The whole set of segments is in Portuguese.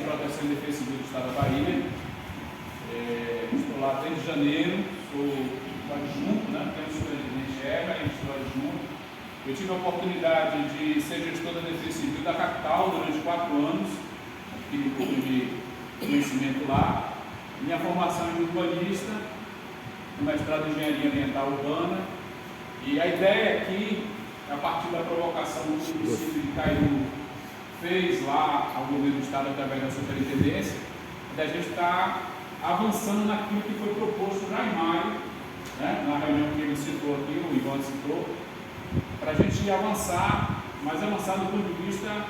Proteção e Defesa Civil do Estado da Bahia. Estou lá desde janeiro, sou adjunto, né? Tenho o superintendente Eva e estou adjunto. Eu tive a oportunidade de ser gestor da Defesa Civil da capital durante 4 anos, tive um pouco de conhecimento lá. Minha formação é de urbanista, mestrado em Engenharia Ambiental Urbana, e a ideia aqui, a partir da provocação do município de Cairu, fez lá ao governo do Estado através da superintendência, da gente estar avançando naquilo que foi proposto já em maio, né, na reunião que ele citou aqui, o Ivan citou, para a gente avançar, mas avançar do ponto de vista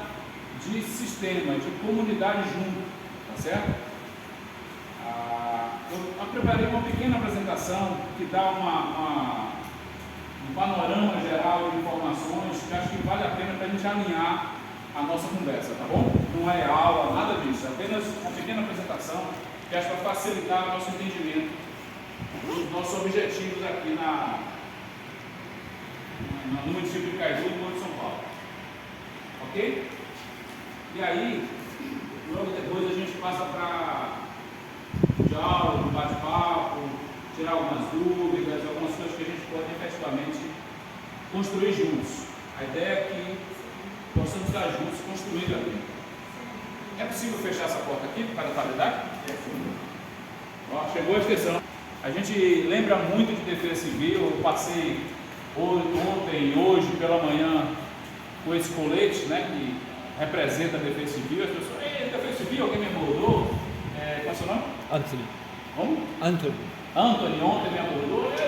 de sistema, de comunidade junto, tá certo? Eu preparei uma pequena apresentação que dá um panorama geral de informações que acho que vale a pena para a gente alinhar a nossa conversa, tá bom? Não é aula, nada disso, é apenas uma pequena apresentação que acho que vai facilitar o nosso entendimento dos nossos objetivos aqui no município de Cairu e no de São Paulo. Ok? E aí, logo depois a gente passa para diálogo, bate-papo, tirar algumas dúvidas, algumas coisas que a gente pode efetivamente construir juntos. A ideia é que possamos estar juntos construindo aqui. É possível fechar essa porta aqui para a qualidade? Ó, chegou a extensão. A gente lembra muito de Defesa Civil. Eu passei ontem e hoje pela manhã com esse colete, né, que representa a Defesa Civil. As pessoas, Defesa Civil, alguém me abordou? Qual é o seu nome? Anthony. Como? Anthony ontem me abordou, e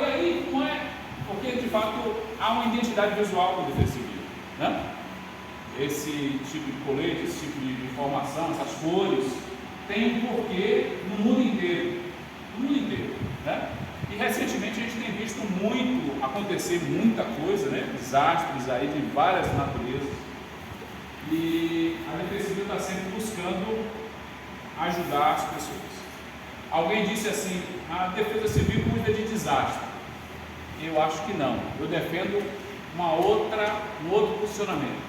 aí, como é? Porque de fato há uma identidade visual com a Defesa Civil, né? Esse tipo de colete, esse tipo de informação, essas cores, tem um porquê no mundo inteiro, né? E recentemente a gente tem visto muito acontecer, muita coisa, né? Desastres aí de várias naturezas, e a Defesa Civil está sempre buscando ajudar as pessoas. Alguém disse assim, a Defesa Civil cuida de desastre. Eu acho que não. Eu defendo um outro posicionamento.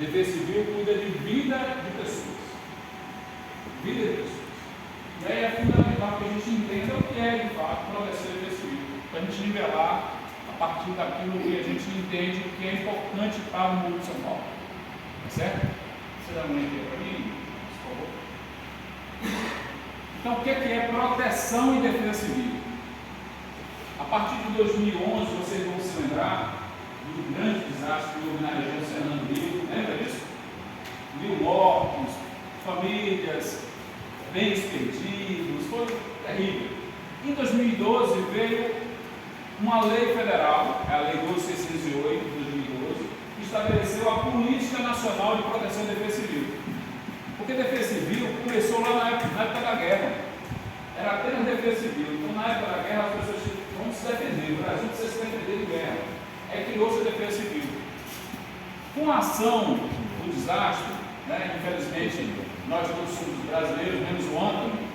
Defesa Civil cuida de vida de pessoas. Vida de pessoas. E aí é fundamental que a gente entenda o que é de fato proteção de Defesa Civil, para a gente nivelar a partir daquilo que a gente entende que é importante para o mundo de São Paulo. Tá certo? Você dá uma ideia para mim, por favor? Então, o que é proteção e defesa civil? A partir de 2011, vocês vão se lembrar do grande desastre que houve na região de Fernando Rio, lembra disso? 1.000 mortos, famílias, bens perdidos, foi terrível. Em 2012 veio uma lei federal, a Lei 12.608 de 2012, que estabeleceu a Política Nacional de Proteção e Defesa Civil. Porque defesa civil começou lá na época da guerra, era apenas defesa civil. Então, na época da guerra, as pessoas vão se defender, o Brasil precisa se defender de guerra. Aí criou-se a defesa civil. Com a ação do desastre, né, infelizmente, nós todos somos brasileiros, menos o Antônio.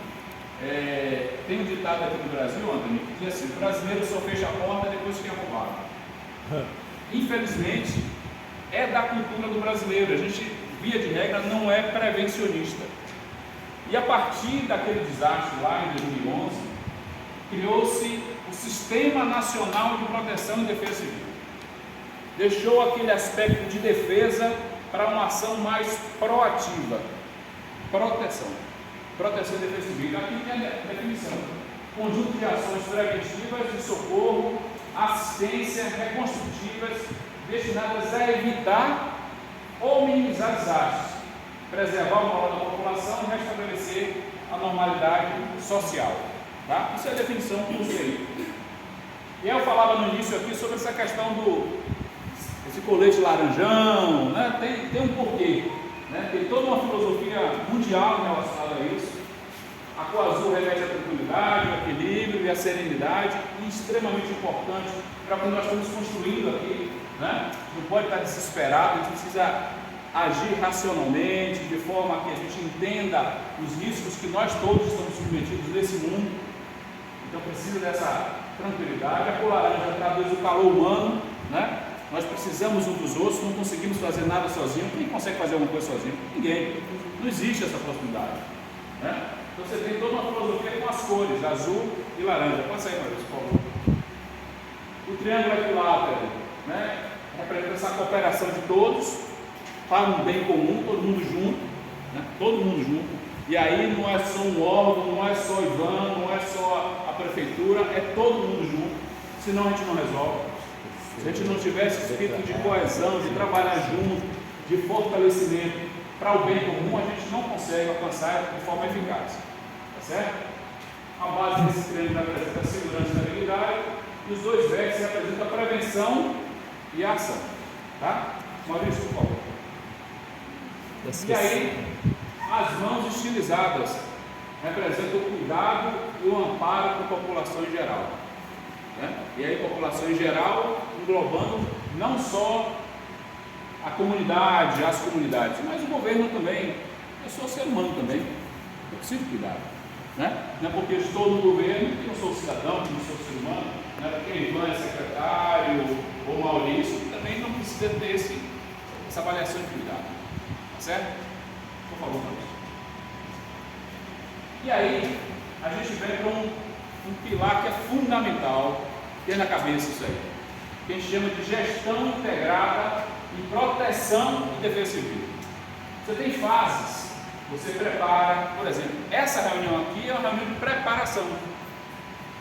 Tem um ditado aqui no Brasil, Antônio, que diz assim: o brasileiro só fecha a porta depois que é roubado. Infelizmente, é da cultura do brasileiro. A gente, via de regra, não é prevencionista. E a partir daquele desastre lá em 2011, criou-se o Sistema Nacional de Proteção e Defesa Civil. Deixou aquele aspecto de defesa para uma ação mais proativa. Proteção e defesa civil. Aqui tem a definição: conjunto de ações preventivas de socorro, assistência, reconstrutivas, destinadas a evitar ou minimizar desastres, preservar o moral da população e restabelecer a normalidade social. Tá? Isso é a definição que eu usei. E eu falava no início aqui sobre essa questão esse colete laranjão, né? Tem um porquê, né? Tem toda uma filosofia mundial relacionada a isso. A cor azul remete à tranquilidade, ao equilíbrio e à serenidade, e extremamente importante para o que nós estamos construindo aqui, né? Não pode estar desesperado, a gente precisa agir racionalmente, de forma que a gente entenda os riscos que nós todos estamos submetidos nesse mundo. Então precisa dessa tranquilidade. A cor laranja traduz o calor humano, né? Nós precisamos uns dos outros, não conseguimos fazer nada sozinho. Quem consegue fazer alguma coisa sozinho? Ninguém. Não existe essa possibilidade, né? Então você tem toda uma filosofia com as cores, azul e laranja. Passa aí, Maurício, por favor. O triângulo equilátero, né, representa essa cooperação de todos para um bem comum, todo mundo junto, né? Todo mundo junto. E aí não é só um órgão, não é só Ivan, não é só a prefeitura, é todo mundo junto, senão a gente não resolve. Se a gente não tiver esse espírito de coesão, de trabalhar junto, de fortalecimento para o bem comum, a gente não consegue alcançar de forma eficaz. Tá certo? A base desse treino representa a segurança e a estabilidade, e os dois vértices representam a prevenção e a ação. Tá? Maurício, por favor. E aí, as mãos estilizadas representam o cuidado e o amparo para a população em geral, né? E aí, população em geral, englobando não só a comunidade, as comunidades, mas o governo também. Eu sou ser humano também, eu preciso cuidar, né? Não é porque estou no governo que eu sou cidadão, que não sou ser humano, não é porque Ivan é secretário ou Maurício, que também não precisa ter essa avaliação de cuidado, tá certo? Por favor, Maurício. E aí, a gente vem para um pilar que é fundamental, ter na cabeça isso aí, que a gente chama de gestão integrada em proteção e defesa civil. Você tem fases, você prepara, por exemplo, essa reunião aqui é uma reunião de preparação.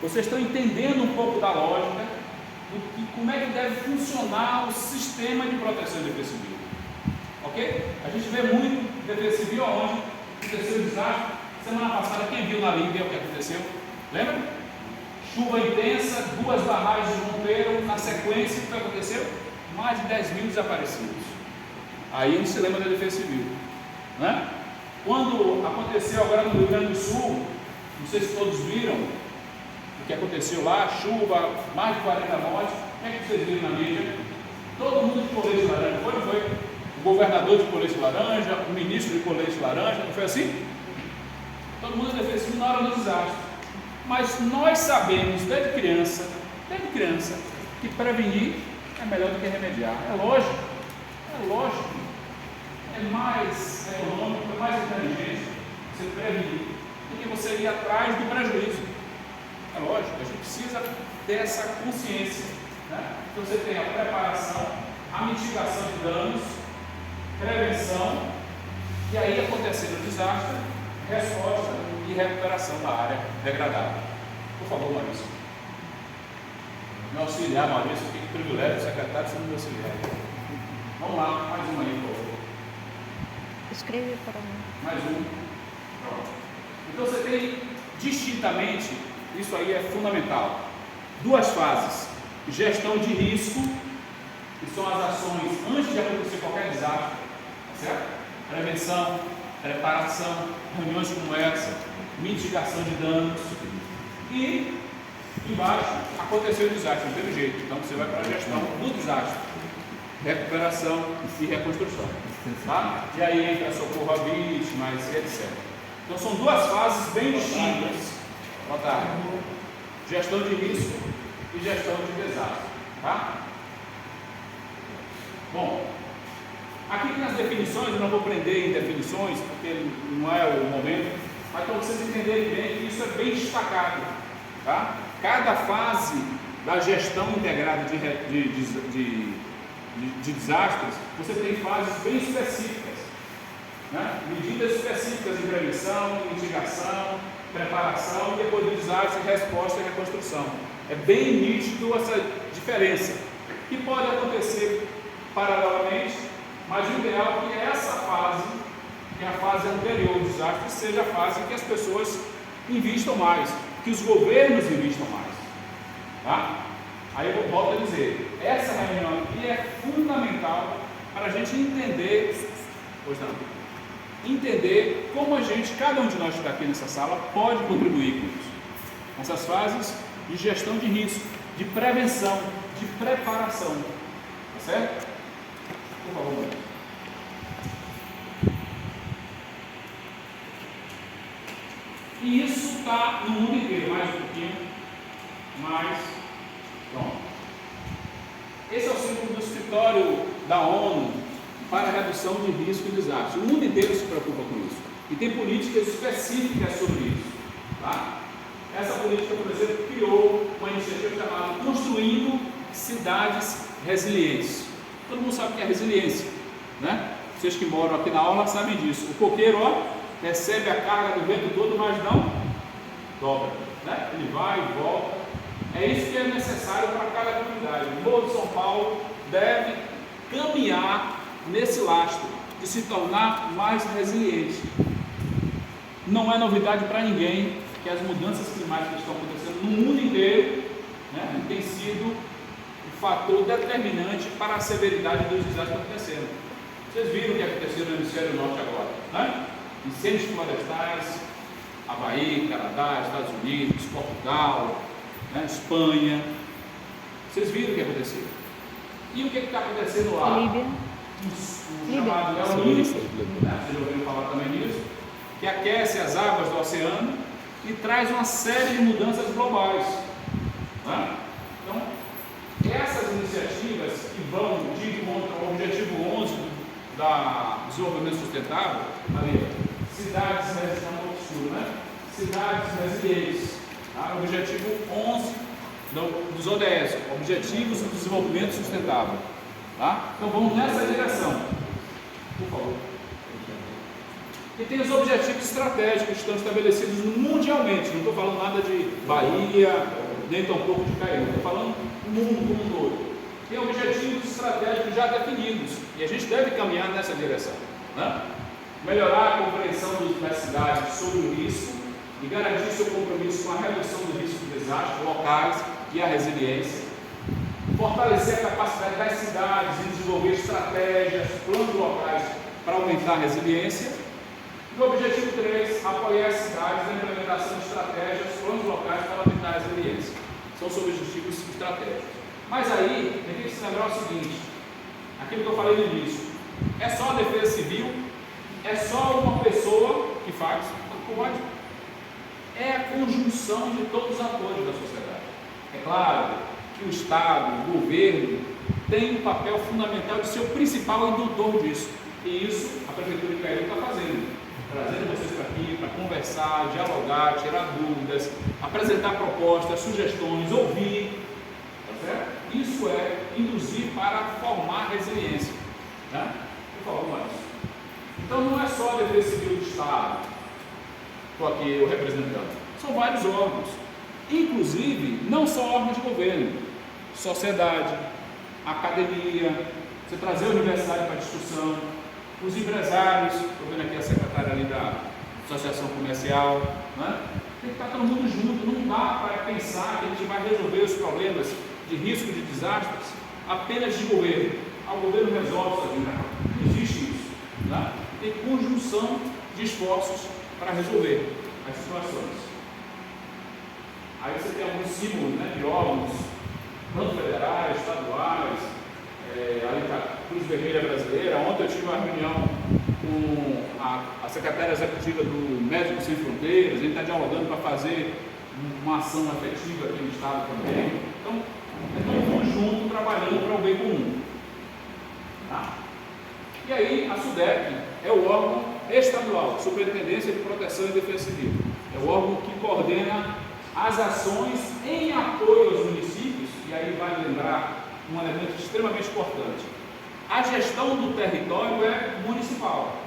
Vocês estão entendendo um pouco da lógica, como é que deve funcionar o sistema de proteção e defesa civil. Ok? A gente vê muito defesa civil onde aconteceu o desastre. Semana passada, quem viu na Líbia o que aconteceu? Lembra? Chuva intensa, 2 barragens romperam, na sequência, o que aconteceu? Mais de 10 mil desaparecidos. Aí a gente se lembra da defesa civil, né? Quando aconteceu agora no Rio Grande do Sul, não sei se todos viram o que aconteceu lá, chuva, mais de 40 mortes. O que é que vocês viram na mídia? Todo mundo de colete laranja, foi ou não foi? O governador de colete laranja, o ministro de colete laranja, não foi assim? Todo mundo é defensivo na hora do desastre. Mas nós sabemos desde criança, que prevenir é melhor do que remediar. É lógico. É mais econômico, é mais inteligente você prevenir do que você ir atrás do prejuízo. É lógico, a gente precisa ter essa consciência, né? Então você tem a preparação, a mitigação de danos, prevenção, e aí acontecendo o desastre, resposta e recuperação da área degradada. Por favor, Maurício. Me auxiliar, Maurício, que privilégio, secretário, você não me auxiliar. Vamos lá, mais uma aí, por favor. Escreve para mim. Mais um. Pronto. Então você tem distintamente, isso aí é fundamental, 2 fases: gestão de risco, que são as ações antes de acontecer qualquer desastre, tá certo? Prevenção, preparação, reuniões como essa, mitigação de danos, e embaixo aconteceu o desastre, não teve jeito, então você vai para a gestão do desastre, recuperação e reconstrução, tá? E aí entra socorro a vítimas, etc. Então são 2 fases bem distintas. Boa tarde. Gestão de risco e gestão de desastre, tá? Bom, aqui nas definições, eu não vou prender em definições, porque não é o momento, mas para vocês entenderem bem que isso é bem destacado, tá? Cada fase da gestão integrada de desastres, você tem fases bem específicas, né? Medidas específicas de prevenção, mitigação, preparação, e depois do desastre, resposta e reconstrução. É bem nítido essa diferença, que pode acontecer paralelamente, mas o ideal é que essa fase, que é a fase anterior ao desastre, seja a fase em que as pessoas investam mais, que os governos investam mais, tá? Aí eu volto a dizer, essa reunião aqui é fundamental para a gente entender, entender como a gente, cada um de nós que está aqui nessa sala, pode contribuir com isso. Essas fases de gestão de risco, de prevenção, de preparação, tá certo? Por favor. E isso está no mundo inteiro, mais um pouquinho, mais. Pronto. Esse é o símbolo do escritório da ONU para a redução de risco e desastre. O mundo inteiro se preocupa com isso. e tem políticas específicas sobre isso. Tá? Essa política, por exemplo, criou uma iniciativa chamada Construindo Cidades Resilientes. Todo mundo sabe o que é resiliência, né? Vocês que moram aqui na aula sabem disso. O coqueiro, ó, recebe a carga do vento todo, mas não dobra, né? Ele vai e volta. É isso que é necessário para cada comunidade. O Morro de São Paulo deve caminhar nesse lastro de se tornar mais resiliente. Não é novidade para ninguém que as mudanças climáticas estão acontecendo no mundo inteiro, né, tem sido um fator determinante para a severidade dos desastres que estão acontecendo. Vocês viram o que aconteceu no hemisfério norte agora, né? Incêndios florestais, Havaí, Canadá, Estados Unidos, Portugal, né, Espanha. Vocês viram o que aconteceu? E o que está acontecendo lá? Líbia. O chamado El Niño, né? Vocês já ouviram falar também nisso, que aquece as águas do oceano e traz uma série de mudanças globais, né? Então, essas iniciativas que vão de encontro ao objetivo 11 da desenvolvimento sustentável, ali, cidades resilientes, né? Cidades resilientes, tá? Objetivo 11 dos ODS, Objetivos do Desenvolvimento Sustentável, tá? Então vamos nessa direção, por favor. E tem os objetivos estratégicos que estão estabelecidos mundialmente. Não estou falando nada de Bahia, nem tampouco de Cairu, estou falando do mundo como um todo. Tem objetivos estratégicos já definidos e a gente deve caminhar nessa direção, né? Melhorar a compreensão das cidades sobre o risco e garantir seu compromisso com a redução do risco de desastres locais e a resiliência. Fortalecer a capacidade das cidades em desenvolver estratégias, planos locais para aumentar a resiliência. No objetivo 3, apoiar as cidades na implementação de estratégias, planos locais para aumentar a resiliência. São os objetivos estratégicos. Mas aí, tem que se lembrar o seguinte, aquilo que eu falei no início, é só a defesa civil, é só uma pessoa que faz, não pode. É a conjunção de todos os atores da sociedade. É claro que o Estado, o governo, tem um papel fundamental de ser o principal indutor disso. E isso a Prefeitura de Cairu está fazendo. Trazendo vocês para aqui para conversar, dialogar, tirar dúvidas, apresentar propostas, sugestões, ouvir, tá certo? Isso é induzir para formar resiliência, né? Por favor, Márcio. Então não é só a defesa civil do Estado, estou aqui eu representando, são vários órgãos, inclusive não só órgãos de governo, sociedade, academia, você trazer a universidade para a discussão, os empresários, estou vendo aqui a secretária ali da Associação Comercial, né? Tem que estar todo mundo junto, não dá para pensar que a gente vai resolver os problemas de risco de desastres apenas de governo. O governo resolve sozinho, não existe isso, né? Tem conjunção de esforços para resolver as situações. Aí você tem alguns símbolos, né, de órgãos, tanto federais, estaduais, ali está a Cruz Vermelha Brasileira. Ontem eu tive uma reunião com a secretária executiva do Médicos Sem Fronteiras, a gente está dialogando para fazer uma ação afetiva aqui no estado também. Então, é todo mundo junto, trabalhando para o bem comum. Tá? E aí, a SUDEP é o órgão estadual, Superintendência de Proteção e Defesa Civil. É o órgão que coordena as ações em apoio aos municípios, e aí vai lembrar um elemento extremamente importante. A gestão do território é municipal.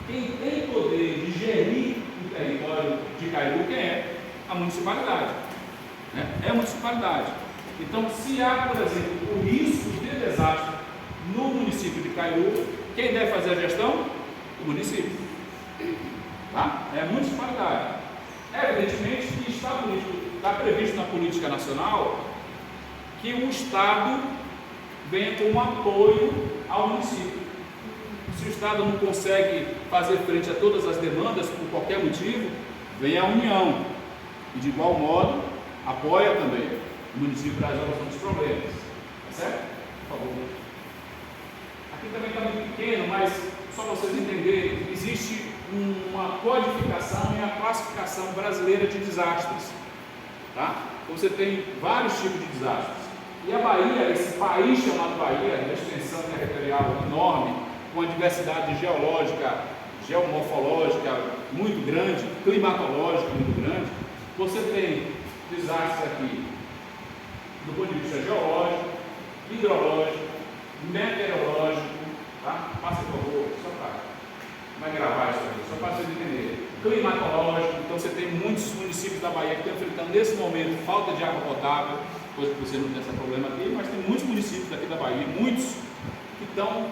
Quem tem poder de gerir o território de Cairu, quem é? A municipalidade. Né? É a municipalidade. Então, se há, por exemplo, o risco de desastre no município de Cairu, quem deve fazer a gestão? O município. Tá? É a municipalidade. Evidentemente que está previsto na política nacional que o Estado venha com um apoio ao município. Se o Estado não consegue fazer frente a todas as demandas por qualquer motivo, vem a União e de igual modo apoia também o município para a resolução dos problemas. Tá certo? Por favor. Aqui também está muito pequeno, mas só para vocês entenderem, existe uma codificação e a classificação brasileira de desastres. Tá? Então você tem vários tipos de desastres. E a Bahia, esse país chamado Bahia, uma extensão territorial enorme, com uma diversidade geológica geomorfológica muito grande, climatológica muito grande, você tem desastres aqui do ponto de vista geológico, hidrológico, meteorológico, tá? Passa por favor, só para vai gravar isso aqui, só para vocês entenderem. Climatológico, então você tem muitos municípios da Bahia que estão enfrentando nesse momento falta de água potável, coisa que você não tem esse problema aqui, mas tem muitos municípios aqui da Bahia, muitos que estão,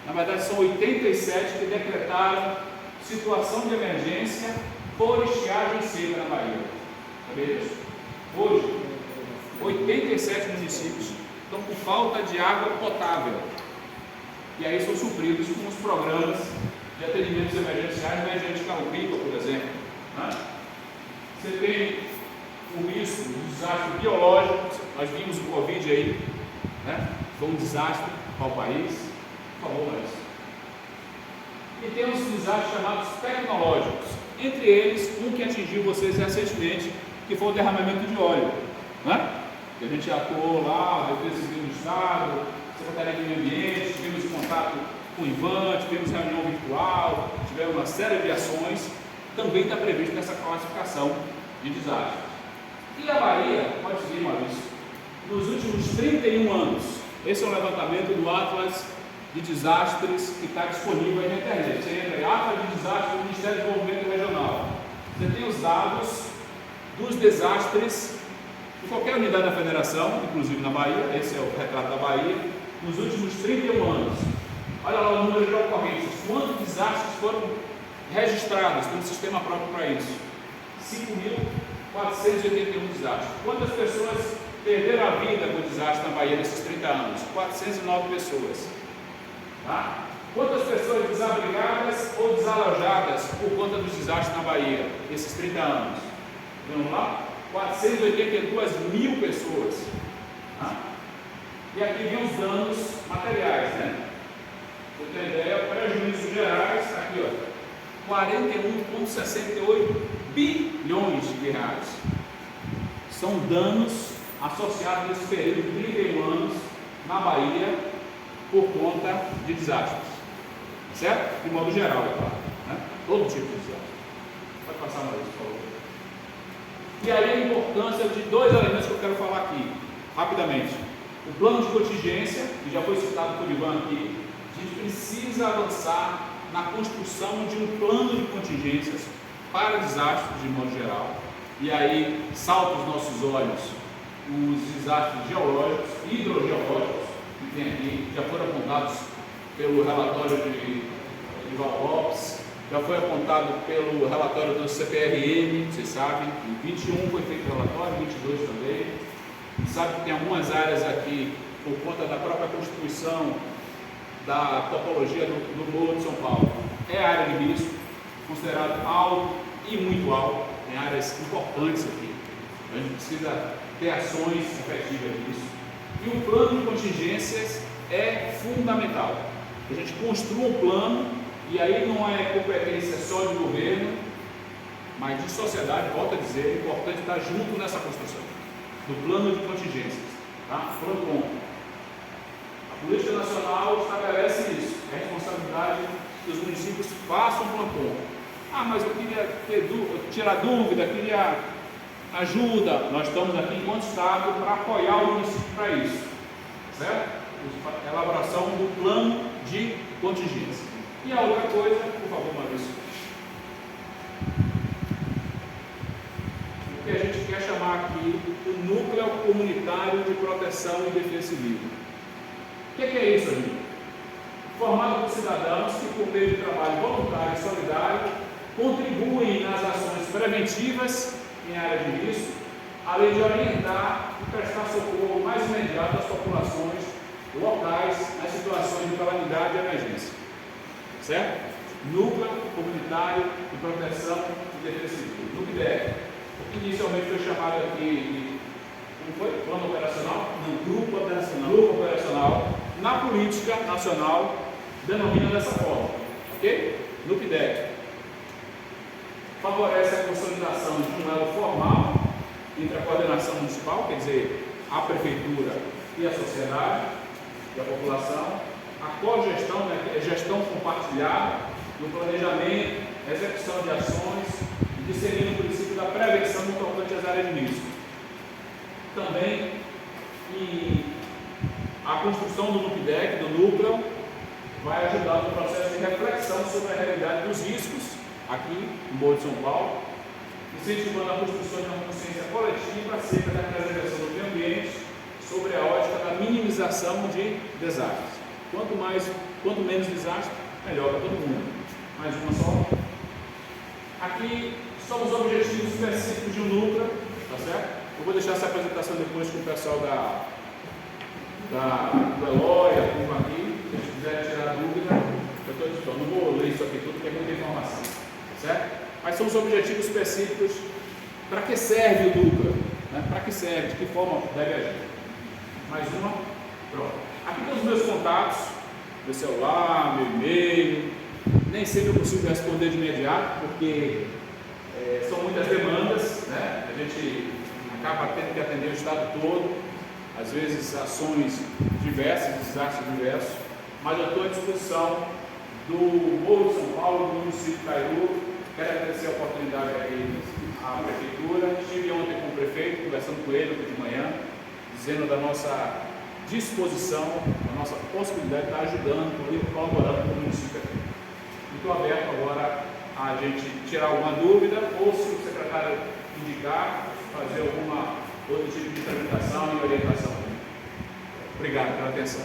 na verdade são 87 que decretaram situação de emergência por estiagem seca na Bahia. Sabia disso? Hoje, 87 municípios estão com falta de água potável. E aí são supridos com os programas de atendimentos emergenciais na Emergente Carro-Pipa, por exemplo. Né? Você tem o risco de desastre biológico, nós vimos o Covid aí, né? Foi um desastre para o país. Por favor, Larissa. E temos desastres chamados tecnológicos, entre eles um que atingiu vocês recentemente, que foi o derramamento de óleo, né? Que a gente atuou lá, a Defesa Civil do Estado, Secretaria do Meio Ambiente, tivemos contato com o IVAN, tivemos reunião virtual, tivemos uma série de ações, também está previsto nessa classificação de desastre. E a Bahia, pode seguir, Maurício, nos últimos 31 anos, esse é um levantamento do Atlas de Desastres que está disponível aí na internet. Você entra em Atlas de Desastres do Ministério do Desenvolvimento Regional. Você tem os dados dos desastres de qualquer unidade da federação, inclusive na Bahia, esse é o retrato da Bahia, nos últimos 31 anos. Olha lá o número de ocorrências, quantos desastres foram registrados pelo sistema próprio para isso? 5.481 desastres. Quantas pessoas perderam a vida com desastre na Bahia nesses 30 anos? 409 pessoas. Tá? Quantas pessoas desabrigadas ou desalojadas por conta dos desastres na Bahia nesses 30 anos? Vamos lá? 482 mil pessoas. Tá? E aqui vem os danos materiais, né? Você tem ideia, prejuízos gerais, aqui ó, 41,68 bilhões de reais. São danos associados nesse período de 31 anos na Bahia por conta de desastres. Certo? De modo geral, é claro. Né? Todo tipo de desastre. Pode passar mais, por favor. E aí a importância de dois elementos que eu quero falar aqui, rapidamente. O plano de contingência, que já foi citado por Ivan aqui, a gente precisa avançar na construção de um plano de contingências para desastres de modo geral. E aí salta aos nossos olhos os desastres geológicos e hidrogeológicos, que tem aqui, já foram apontados pelo relatório de Val Lopes, já foi apontado pelo relatório do CPRM, vocês sabem, em 21 foi feito o relatório, 22 também. Sabe que tem algumas áreas aqui, por conta da própria constituição, da topologia do Morro de São Paulo, é área de risco, considerado alto e muito alto, tem áreas importantes aqui. A gente precisa ter ações efetivas disso. E o plano de contingências é fundamental. A gente construa um plano, e aí não é competência só de governo, mas de sociedade, volto a dizer, é importante estar junto nessa construção do plano de contingências, tá? Plano. A Política Nacional estabelece isso, é a responsabilidade que os municípios façam plantão. Ah, mas eu queria tirar dúvida, queria ajuda. Nós estamos aqui enquanto Estado para apoiar o município para isso, certo? A elaboração do plano de contingência. E a outra coisa, por favor, Maurício, o que a gente quer chamar aqui o Núcleo Comunitário de Proteção e Defesa Civil. O que é isso, amigo? Formado por cidadãos que, por meio de trabalho voluntário e solidário, contribuem nas ações preventivas em área de risco, além de orientar e prestar socorro mais imediato às populações locais nas situações de calamidade e emergência. Certo? Núcleo Comunitário de Proteção e Defesa Civil, NUCDEC, que inicialmente foi chamado aqui de, como foi? Plano Operacional? Não, Grupo Operacional. Grupo Operacional, na política nacional, denomina dessa forma, ok? NUCDEC favorece a consolidação de um elo formal entre a coordenação municipal, quer dizer, a prefeitura e a sociedade e a população, a cogestão, né, que é gestão compartilhada no planejamento, execução de ações e discernindo o princípio da prevenção no tocante às áreas de risco. Também a construção do NUPDEC, do núcleo, vai ajudar no processo de reflexão sobre a realidade dos riscos aqui no Morro de São Paulo, incentivando a construção de uma consciência coletiva acerca da preservação do meio ambiente sobre a ótica da minimização de desastres. Quanto menos desastre, melhor para todo mundo. Mais uma só. Aqui são os objetivos específicos de um núcleo, tá certo? Eu vou deixar essa apresentação depois com o pessoal do Eloy, a turma aqui. Se eles quiserem tirar dúvida, eu estou dizendo, não vou ler isso aqui tudo, porque é muita informação, tá certo? Mas são os objetivos específicos. Para que serve o núcleo? Né? Para que serve? De que forma deve agir? Mais uma. Pronto. Aqui tem os meus contatos, meu celular, meu e-mail. Nem sempre eu consigo responder de imediato, porque são muitas demandas, né? A gente acaba tendo que atender o estado todo, às vezes ações diversas, desastres diversos, mas eu estou à disposição do Morro de São Paulo, do município de Cairu. Quero agradecer a oportunidade aí à Prefeitura. Estive ontem com o prefeito, conversando com ele hoje de manhã, dizendo da nossa disposição, da nossa possibilidade de estar ajudando, colaborando com o município aqui. Estou aberto agora a gente tirar alguma dúvida, ou se o secretário indicar, fazer alguma outro tipo de tramitação e orientação. Obrigado pela atenção.